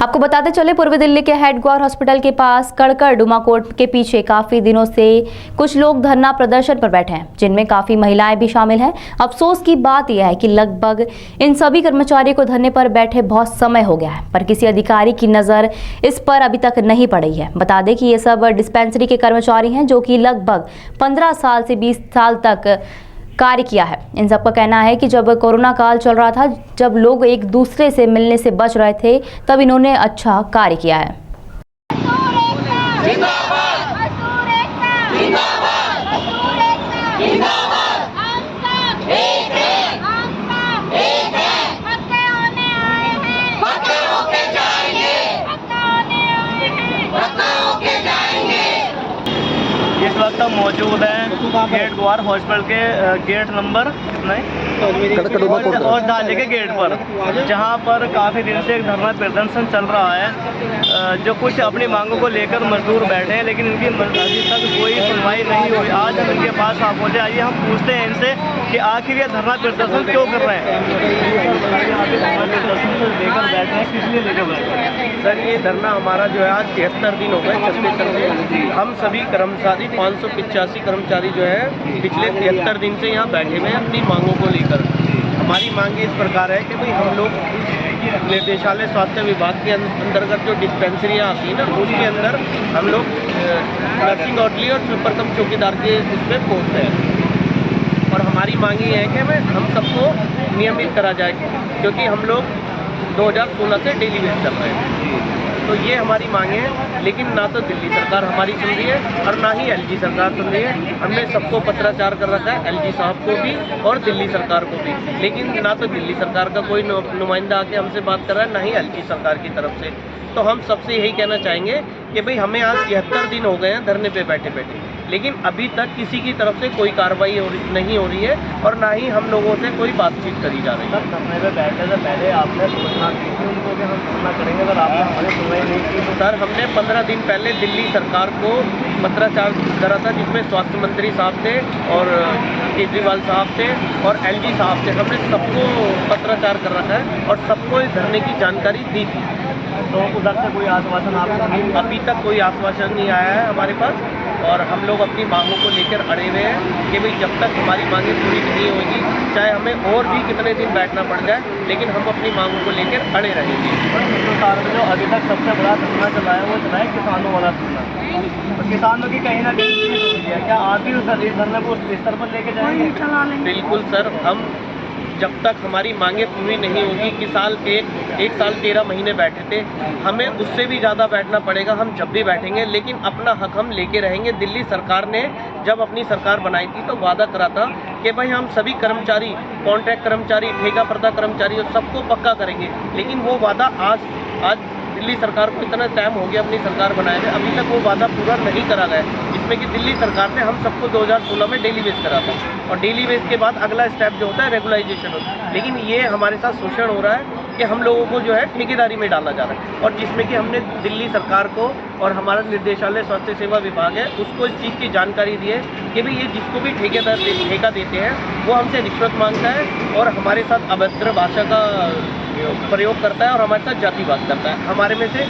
आपको बताते चले, पूर्वी दिल्ली के हेडक्वार्टर हॉस्पिटल के पास कड़कड़ डुमा कोर्ट के पीछे काफी दिनों से कुछ लोग धरना प्रदर्शन पर बैठे हैं, जिनमें काफी महिलाएं भी शामिल हैं। अफसोस की बात यह है कि लगभग इन सभी कर्मचारियों को धरने पर बैठे बहुत समय हो गया है, पर किसी अधिकारी की नजर इस पर अभी तक नहीं पड़ी है। बता दें कि ये सब डिस्पेंसरी के कर्मचारी हैं जो कि लगभग 15 साल से 20 साल तक कार्य किया है। इन सबका कहना है कि जब कोरोना काल चल रहा था, जब लोग एक दूसरे से मिलने से बच रहे थे, तब इन्होंने अच्छा कार्य किया है। इस वक्त हम मौजूद हैं हेडक्वार्टर हॉस्पिटल के गेट नंबर और दाले के गेट पर, जहां पर काफ़ी दिन से एक धरना प्रदर्शन चल रहा है। जो कुछ अपनी मांगों को लेकर मजदूर बैठे हैं, लेकिन इनकी अभी तक कोई सुनवाई नहीं हुई। आज हम इनके पास आप पहुँचे, आइए हम पूछते हैं इनसे कि आखिर ये धरना प्रदर्शन क्यों कर रहे हैं। लेकर बैठे हैं, किस लिए लेकर बैठे हैं? सर, ये धरना हमारा जो है आज 73 दिन हो गए चलते। हम सभी कर्मचारी 585 कर्मचारी जो है पिछले 73 दिन से यहाँ बैठे हुए हैं अपनी मांगों को लेकर। हमारी मांग इस प्रकार है कि भाई हम लोग निर्देशालय स्वास्थ्य विभाग के अंतर्गत जो डिस्पेंसरियाँ आती हैं ना, उसके अंदर हम लोग नर्सिंग ऑर्डरली और सुपरकम चौकीदार के उसमें पोस्ट है। और हमारी मांग ये है कि हम सबको नियमित करा जाए, क्योंकि हम लोग 2016 से डेली वेज चल रहे हैं। तो ये हमारी मांग है, लेकिन ना तो दिल्ली सरकार हमारी सुन रही है और ना ही एलजी सरकार सुन रही है। हमने सबको पत्राचार कर रखा है, एलजी साहब को भी और दिल्ली सरकार को भी, लेकिन ना तो दिल्ली सरकार का कोई नुमाइंदा आके हमसे बात कर रहा है, ना ही एलजी सरकार की तरफ से। तो हम सबसे यही कहना चाहेंगे कि भाई हमें आज 73 दिन हो गए हैं धरने पे बैठे बैठे, लेकिन अभी तक किसी की तरफ से कोई कार्रवाई नहीं हो रही है और ना ही हम लोगों से कोई बातचीत करी जा रही है। सर, धरने पे बैठने से पहले आपने सूचना दी थी उनको कि हम धरना करेंगे, अगर आपने हमारी सुनवाई नहीं की तो? सर, हमने 15 दिन पहले दिल्ली सरकार को पत्राचार करा था, जिसमें स्वास्थ्य मंत्री साहब थे और केजरीवाल साहब थे और एलजी साहब थे। हमने सबको पत्राचार कर रखा है और सबको इस धरने की जानकारी दी थी। तो उधर से कोई आश्वासन आपको? अभी तक कोई आश्वासन नहीं आया है हमारे पास, और हम लोग अपनी मांगों को लेकर अड़े हुए हैं कि भाई जब तक हमारी मांगें पूरी नहीं होगी, चाहे हमें और भी कितने दिन बैठना पड़ जाए, लेकिन हम अपनी मांगों को लेकर अड़े रहेंगे। हिंदुस्तान में जो अभी तक सबसे बड़ा धरना चला है वो चला है किसानों वाला धरना। तो किसानों की कहीं ना कहीं चीज हो रही है, क्या आप भी उस धरने को उस स्तर पर लेके जाएंगे? बिल्कुल सर, हम जब तक हमारी मांगें पूरी नहीं होगी कि एक साल 13 महीने बैठे थे, हमें उससे भी ज़्यादा बैठना पड़ेगा। हम जब भी बैठेंगे, लेकिन अपना हक हम लेके रहेंगे। दिल्ली सरकार ने जब अपनी सरकार बनाई थी तो वादा करा था कि भाई हम सभी कर्मचारी, कॉन्ट्रैक्ट कर्मचारी, ठेका पर्दा कर्मचारी और सबको पक्का करेंगे, लेकिन वो वादा आज दिल्ली सरकार को इतना टाइम हो गया अपनी सरकार बनाए हुए, अभी तक वो वादा पूरा नहीं करा गया, जिसमें कि दिल्ली सरकार ने हम सबको 2016 में डेली वेज करा था और डेली वेज के बाद अगला स्टेप जो होता है रेगुलाइजेशन होता है। लेकिन ये हमारे साथ शोषण हो रहा है कि हम लोगों को जो है ठेकेदारी में डाला जा रहा है, और जिसमें कि हमने दिल्ली सरकार को और हमारा निर्देशालय स्वास्थ्य सेवा विभाग है उसको इस चीज़ की जानकारी दी है कि भाई ये जिसको भी ठेका देते हैं वो हमसे रिश्वत मांगता है और हमारे साथ अभद्र भाषा का प्रयोग करता है और हमारे साथ जातिवाद करता है। हमारे में से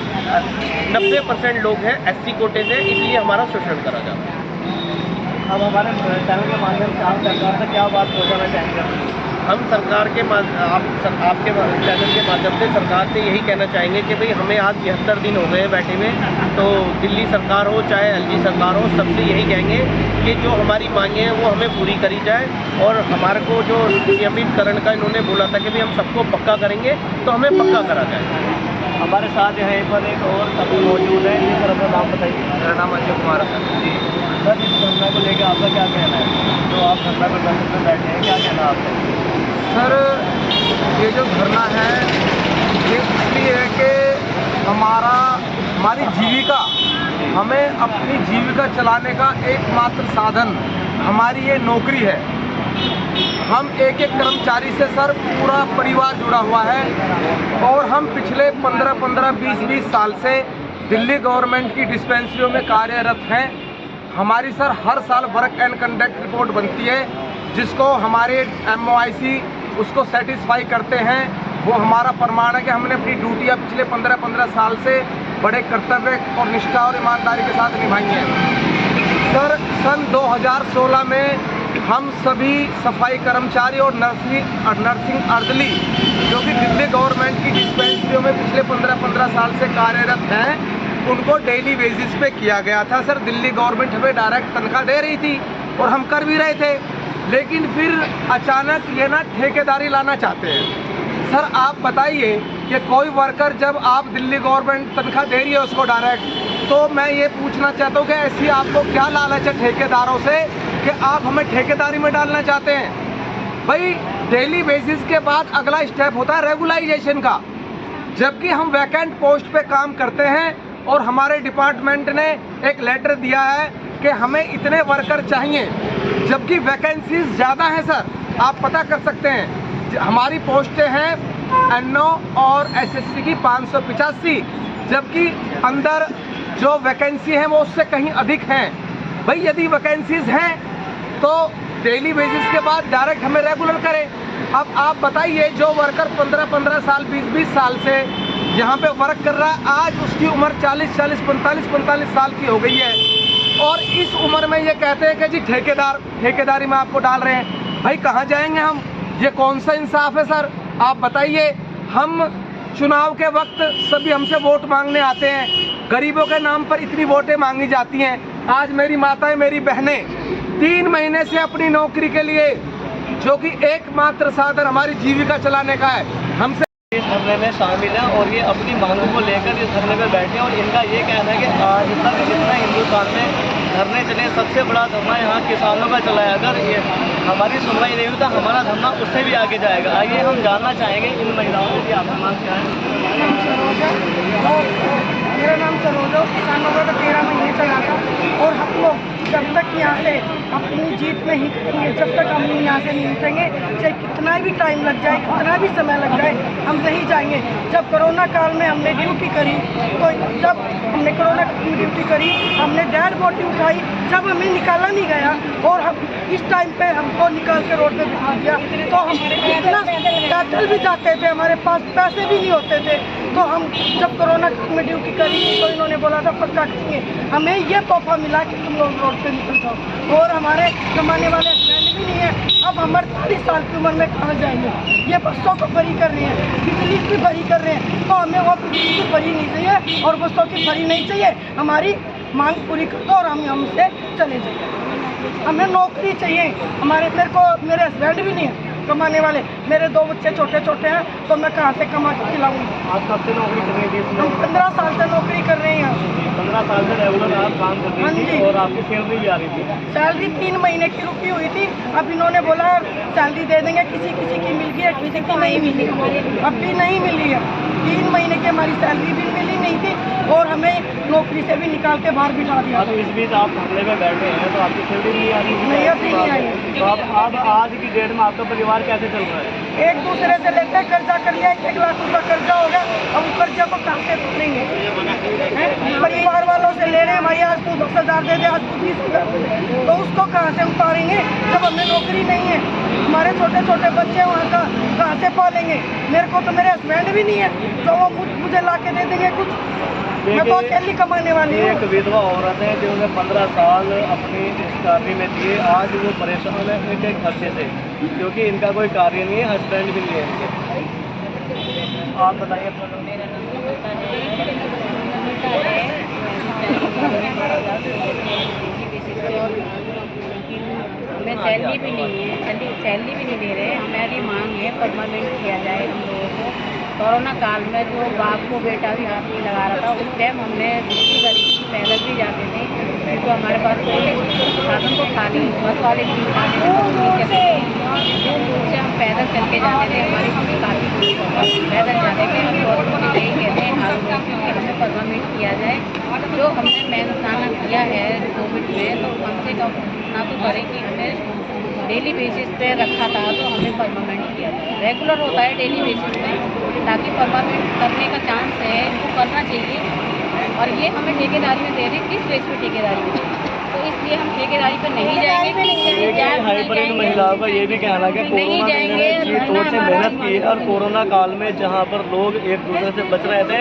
90% लोग हैं SC कोटे से, इसलिए हमारा शोषण करा जाता है। अब हमारे चैनल के माध्यम से आप सरकार से क्या बात पहुँचाना चाहेंगे? हम सरकार के आपके चैनल के माध्यम से सरकार से यही कहना चाहेंगे कि भाई हमें आज 73 दिन हो गए बैठे हुए, तो दिल्ली सरकार हो चाहे एलजी सरकार हो, सबसे यही कहेंगे कि जो हमारी मांगें हैं वो हमें पूरी करी जाए, और हमारे को जो नियमितकरण का इन्होंने बोला था कि भाई हम सबको पक्का करेंगे, तो हमें पक्का करा जाए। हमारे साथ यहाँ पर एक और सभी मौजूद है, इस तरह का नाम बताइए। मेरा नाम अजय कुमार है सर, इस धरना को लेकर आपका क्या कहना है? जो आप धरना प्रदर्शन में बैठे हैं, क्या कहना आपका? सर, ये जो धरना है ये इसलिए है कि हमारी जीविका, हमें अपनी जीविका चलाने का एकमात्र साधन हमारी ये नौकरी है। हम एक कर्मचारी से सर पूरा परिवार जुड़ा हुआ है, और हम पिछले 15, 20 साल से दिल्ली गवर्नमेंट की डिस्पेंसरियों में कार्यरत हैं। हमारी सर हर साल वर्क एंड कंडक्ट रिपोर्ट बनती है, जिसको हमारे MOIC उसको सेटिस्फाई करते हैं, वो हमारा प्रमाण है कि हमने अपनी ड्यूटियाँ पिछले 15 साल से बड़े कर्तव्य और निष्ठा और ईमानदारी के साथ निभाई हैं। सर, सन 2016 में हम सभी सफाई कर्मचारी और नर्सिंग अर्दली जो कि दिल्ली गवर्नमेंट की डिस्पेंसरियों में पिछले 15 साल से कार्यरत हैं, उनको डेली बेसिस पे किया गया था। सर, दिल्ली गवर्नमेंट हमें डायरेक्ट तनख्वाह दे रही थी और हम कर भी रहे थे, लेकिन फिर अचानक ये ना ठेकेदारी लाना चाहते हैं। सर, आप बताइए कि कोई वर्कर जब आप दिल्ली गवर्नमेंट तनख्वाह दे रही है उसको डायरेक्ट, तो मैं ये पूछना चाहता हूँ कि ऐसी आपको क्या लालच है ठेकेदारों से कि आप हमें ठेकेदारी में डालना चाहते हैं? भाई, डेली बेसिस के बाद अगला स्टेप होता है रेगुलाइजेशन का, जबकि हम वैकेंट पोस्ट पे काम करते हैं और हमारे डिपार्टमेंट ने एक लेटर दिया है कि हमें इतने वर्कर चाहिए, जबकि वैकेंसीज ज़्यादा हैं। सर, आप पता कर सकते हैं, हमारी पोस्टें हैं NO और SSC की 585, जबकि अंदर जो वैकेंसी है वो उससे कहीं अधिक हैं। भाई, यदि वैकेंसीज हैं तो डेली बेसिस के बाद डायरेक्ट हमें रेगुलर करें। अब आप बताइए, जो वर्कर 15 साल 20 साल से यहाँ पे वर्क कर रहा है, आज उसकी उम्र 40 45 साल की हो गई है, और इस उम्र में ये कहते हैं कि जी ठेकेदारी में आपको डाल रहे हैं। भाई, कहाँ जाएंगे हम? ये कौन सा इंसाफ है? सर, आप बताइए। हम चुनाव के वक्त सभी हमसे वोट मांगने आते हैं, गरीबों के नाम पर इतनी वोटें मांगी जाती हैं। आज मेरी माताएं, मेरी बहनें 3 महीने से अपनी नौकरी के लिए, जो कि एकमात्र साधन हमारी जीविका चलाने का है, हमसे इस धरने में शामिल हैं और ये अपनी मांगों को लेकर इस धरने में बैठे हैं। और इनका ये कहना है कि आज तक जितना हिंदुस्तान में धरने चले, सबसे बड़ा धरना यहाँ किसानों का चला है। अगर ये हमारी सुनवाई नहीं हुई तो हमारा धरना उससे भी आगे जाएगा। आइए हम जानना चाहेंगे इन महिलाओं से कि आपका नाम क्या है? मेरा नाम सरोजा। किसानों का तो 13 महीने चला था, और हम लोग जब तक यहाँ से अपनी जीत में ही करेंगे, जब तक हम यहाँ से नहीं उठेंगे, चाहे कितना भी टाइम लग जाए, कितना भी समय लग जाए, हम नहीं जाएंगे। जब कोरोना काल में हमने ड्यूटी करी, तो जब हमने कोरोना की ड्यूटी करी, हमने डेड बॉडी उठाई, जब हमें निकाला नहीं गया और हम इस टाइम पे हमको निकाल के रोड पे बिठा दिया, तो हम इतना पैदल भी जाते थे, हमारे पास पैसे भी नहीं होते थे। तो हम जब कोरोना में ड्यूटी करी तो इन्होंने बोला था पक्का करेंगे, हमें ये तोहफा मिला कि तुम लोग रोड पे निकल जाओ, और हमारे कमाने वाले हस्बैंड भी नहीं है। अब हमारे 40 साल की उम्र में कहाँ जाएंगे? ये बसों को भरी कर रहे हैं, बिजली की भरी कर रहे हैं, तो हमें वो बिजली की भरी नहीं चाहिए और बसों की भरी नहीं चाहिए। हमारी मांग पूरी कर दो और हम हमसे चले जाइए। हमें नौकरी चाहिए। मेरे हस्बैंड भी नहीं है कमाने वाले, मेरे 2 बच्चे छोटे हैं, तो मैं कहाँ से कमा के खिलाऊंगी? आप कब से नौकरी कर रही थी? हम 15 साल से नौकरी कर रहे हैं। 15 साल से रेगुलर आप काम कर हाँ रही थी जी। और आपकी सैलरी भी आ रही थी? सैलरी 3 महीने की रुकी हुई थी। अब इन्होंने बोला सैलरी दे देंगे, किसी की मिल गई है, किसी की नहीं मिली, अब भी नहीं मिली है। 3 महीने की हमारी सैलरी भी मिली नहीं थी और हमें नौकरी से भी निकाल के बाहर बिठा दिया। अब इस बीच आप धरने में बैठे हैं तो आपकी सैलरी नहीं आ रही? नहीं, अभी नहीं आई। तो अब आज की डेट में आपका परिवार कैसे चल रहा है? एक दूसरे से लेकर कर्जा कर लिया, 1 लाख रुपया कर्जा हो गया। अब कर्जा को कहाँ से उतरेंगे? परिवार वालों से ले रहे हैं, भाई आज तू 10,000 दे दे, आज तू 20,000 दे दे, तो उसको कहाँ से उतारेंगे जब हमें नौकरी नहीं है? हमारे छोटे बच्चे वहाँ का कहाँ से पालेंगे? मेरे को तो मेरे हस्बैंड भी नहीं है तो वो मुझे ला के दे देंगे कुछ। मैं तो अकेली कमाने वाली हूँ। एक विधवा औरत है जिन्होंने 15 साल अपनी इस कार्य में दिए, आज वो परेशान है इनके खर्चे से, क्योंकि इनका कोई कार्य नहीं है, हस्बैंड भी नहीं है इनके। आप बताइए अपना। हमें सैलरी भी नहीं है, सैलरी भी नहीं दे रहे। हमारी मांग है परमानेंट किया जाए हम लोगों को। कोरोना काल में जो बाप को बेटा भी हाथ नहीं लगा रहा था, उस टाइम हमने ड्यूटी करी थी, पैदल भी जाते थे, क्योंकि हमारे पास कोई साधन तो था नहीं, बस वाले भी दूर से हम पैदल चल के जाते थे। हमारी मम्मी काफ़ी पैदल जाते थे। हम गवर्नमेंट से यही कहते हैं कि हमें परमानेंट किया जाए। जो हमने मेहनताना किया है कोविड में, तो कम से कम इतना तो करें कि हमें डेली बेसिस पे रखा था, तो हमें परमानेंट किया जाए। रेगुलर होता है डेली बेसिस पे, ताकि परमानेंट करने का चांस है, इनको करना चाहिए। और ये हमें ठेकेदारी में दे रहे हैं, किस बेस पे ठेकेदारी में? तो इसलिए हम ठेकेदारी जिम्मेदारी पे नहीं जाएंगे। हाइब्रिड महिलाओं का ये भी कहना है कि कोरोना ने जी तौर से मेहनत की है और कोरोना काल में जहाँ पर लोग एक दूसरे से बच रहे थे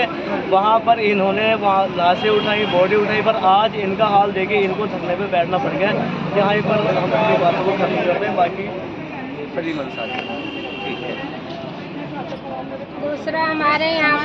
वहाँ पर इन्होंने वहाँ लाशें उठाई, बॉडी उठाई, पर आज इनका हाल देखे इनको धरने पे बैठना पड़ गया। यहाँ पर हम अपनी बातों को खत्म करते हैं। बाकी सभी मनसा ठीक है। दूसरा हमारे यहाँ